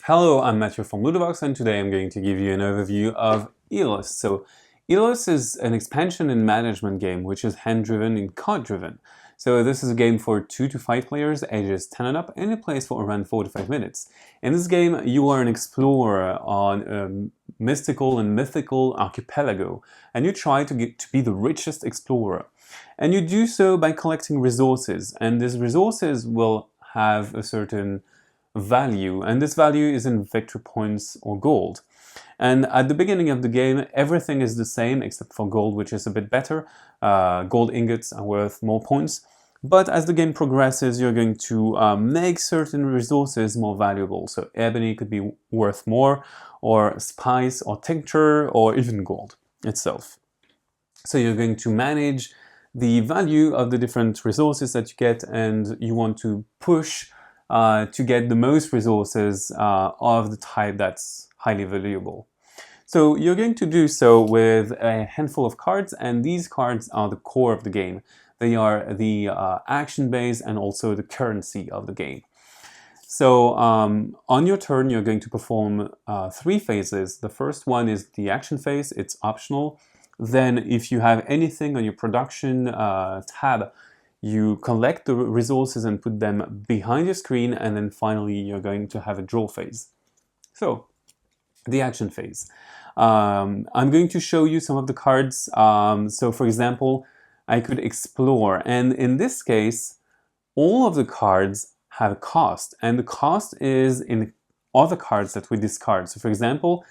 Hello, I'm Matthew from Ludovox, and today I'm going to give you an overview of Elos. So Elos is an expansion and management game which is hand-driven and card-driven. So this is a game for 2 to 5 players, ages 10 and up, and it plays for around 4 to 5 minutes. In this game, you are an explorer on a mystical and mythical archipelago, and you try to get to be the richest explorer. And you do so by collecting resources, and these resources will have a certain value, and this value is in victory points or gold. And at the beginning of the game, everything is the same except for gold, which is a bit better. Gold ingots are worth more points. But as the game progresses, you're going to make certain resources more valuable. So ebony could be worth more, or spice, or tincture, or even gold itself. So you're going to manage the value of the different resources that you get, and you want to push to get the most resources of the type that's highly valuable. So you're going to do so with a handful of cards, and these cards are the core of the game. They are the action base and also the currency of the game. So on your turn, you're going to perform 3 phases. The first one is the action phase. It's optional. Then if you have anything on your production tab, you collect the resources and put them behind your screen, and then finally you're going to have a draw phase. So, the action phase. I'm going to show you some of the cards. So for example, I could explore, and in this case, all of the cards have a cost, and the cost is in other cards that we discard. So for example,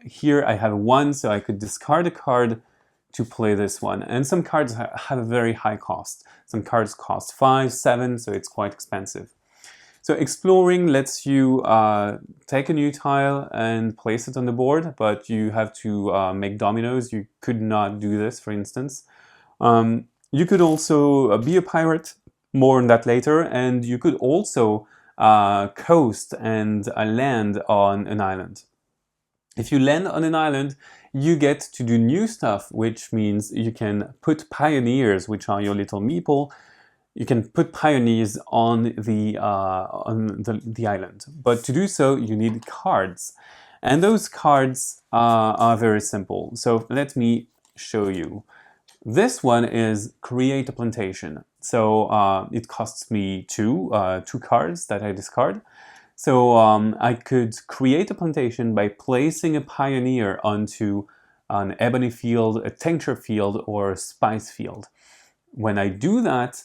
here I have 1, so I could discard a card to play this one. And some cards have a very high cost. Some cards cost 5, 7, so it's quite expensive. So exploring lets you take a new tile and place it on the board, but you have to make dominoes. You could not do this, for instance. You could also be a pirate, more on that later, and you could also coast and land on an island. If you land on an island, you get to do new stuff, which means you can put pioneers, which are your little meeple. You can put pioneers on the island. But to do so, you need cards. And those cards are very simple. So let me show you. This one is Create a Plantation. So it costs me 2 cards that I discard. So I could create a plantation by placing a pioneer onto an ebony field, a tincture field, or a spice field. When I do that,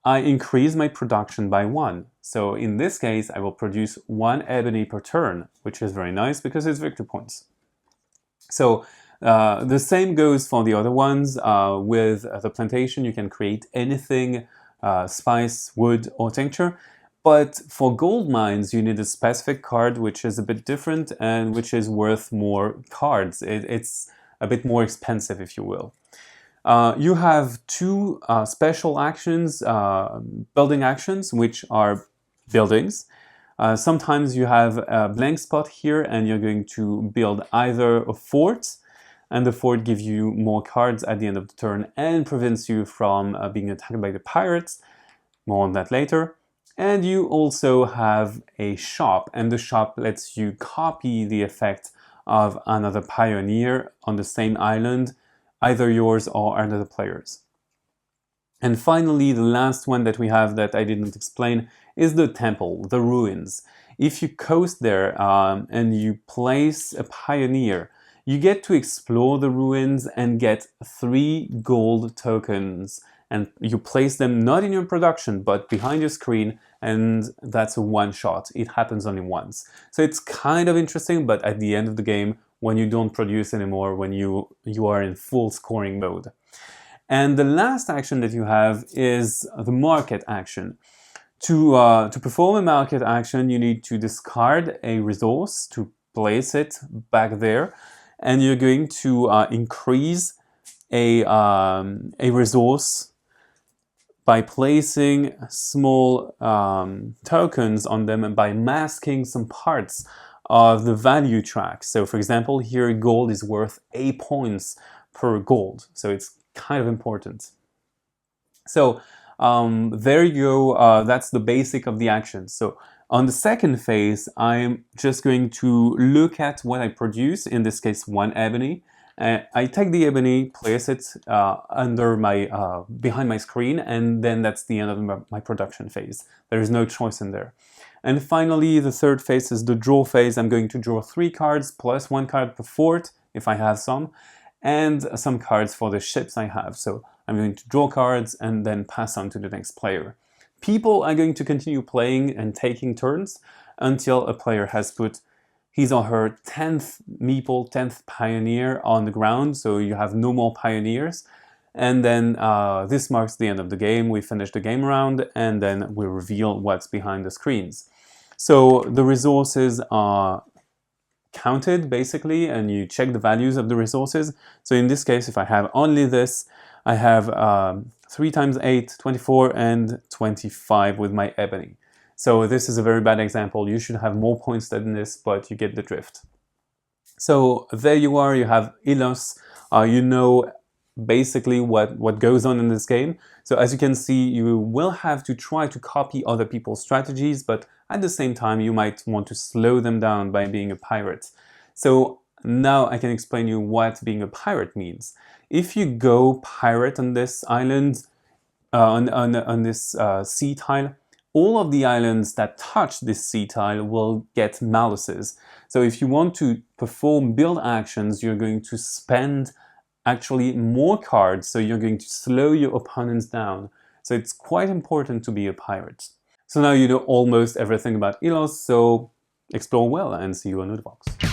I increase my production by 1. So in this case, I will produce 1 ebony per turn, which is very nice because it's victory points. So the same goes for the other ones. With the plantation, you can create anything, spice, wood, or tincture. But for gold mines, you need a specific card which is a bit different and which is worth more cards. It's a bit more expensive, if you will. You have 2 special actions, building actions, which are buildings. Sometimes you have a blank spot here and you're going to build either a fort, and the fort gives you more cards at the end of the turn and prevents you from being attacked by the pirates. More on that later. And you also have a shop, and the shop lets you copy the effect of another pioneer on the same island, either yours or another player's. And finally, the last one that we have that I didn't explain is the temple, the ruins. If you coast there and you place a pioneer, you get to explore the ruins and get 3 gold tokens. And you place them not in your production, but behind your screen, and that's a one-shot. It happens only once. So it's kind of interesting, but at the end of the game, when you don't produce anymore, when you are in full scoring mode. And the last action that you have is the market action. To perform a market action, you need to discard a resource to place it back there, and you're going to increase a resource by placing small tokens on them and by masking some parts of the value track. So for example, here gold is worth 8 points per gold, so it's kind of important. So there you go, that's the basic of the action. So on the second phase, I'm just going to look at what I produce, in this case 1 ebony. I take the ebony, place it under my behind my screen, and then that's the end of my production phase. There is no choice in there. And finally, the third phase is the draw phase. I'm going to draw 3 cards plus 1 card per fort, if I have some, and some cards for the ships I have. So I'm going to draw cards and then pass on to the next player. People are going to continue playing and taking turns until a player has put his or her 10th meeple, 10th pioneer on the ground, so you have no more pioneers. And then this marks the end of the game. We finish the game round, and then we reveal what's behind the screens. So the resources are counted, basically, and you check the values of the resources. So in this case, if I have only this, I have 3 times 8, 24, and 25 with my ebony. So this is a very bad example. You should have more points than this, but you get the drift. So there you are, you have Ilos. You know basically what goes on in this game. So as you can see, you will have to try to copy other people's strategies, but at the same time, you might want to slow them down by being a pirate. So now I can explain you what being a pirate means. If you go pirate on this island, on this sea tile, all of the islands that touch this sea tile will get maluses. So if you want to perform build actions, you're going to spend actually more cards, so you're going to slow your opponents down. So it's quite important to be a pirate. So now you know almost everything about Ilos, so explore well and see you on Lootbox.